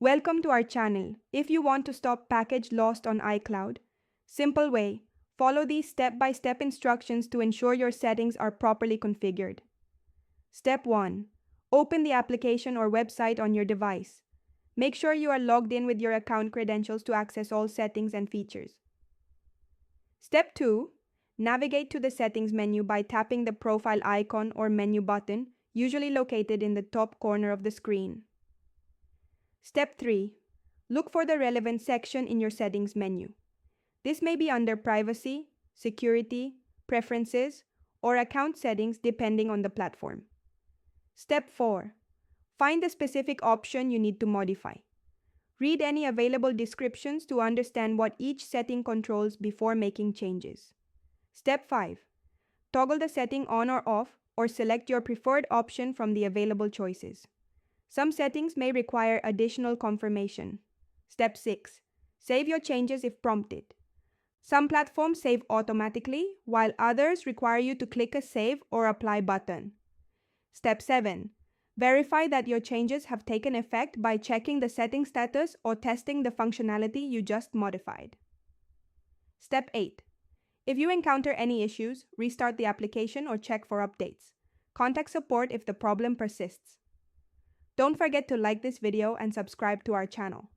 Welcome to our channel. If you want to stop package lost on iCloud, simple way, follow these step-by-step instructions to ensure your settings are properly configured. Step 1. Open the application or website on your device. Make sure you are logged in with your account credentials to access all settings and features. Step 2. Navigate to the settings menu by tapping the profile icon or menu button, usually located in the top corner of the screen. Step 3. Look for the relevant section in your settings menu. This may be under Privacy, Security, Preferences, or Account Settings depending on the platform. Step 4. Find the specific option you need to modify. Read any available descriptions to understand what each setting controls before making changes. Step 5. Toggle the setting on or off, or select your preferred option from the available choices. Some settings may require additional confirmation. Step 6. Save your changes if prompted. Some platforms save automatically, while others require you to click a Save or Apply button. Step 7. Verify that your changes have taken effect by checking the setting status or testing the functionality you just modified. Step 8. If you encounter any issues, restart the application or check for updates. Contact support if the problem persists. Don't forget to like this video and subscribe to our channel.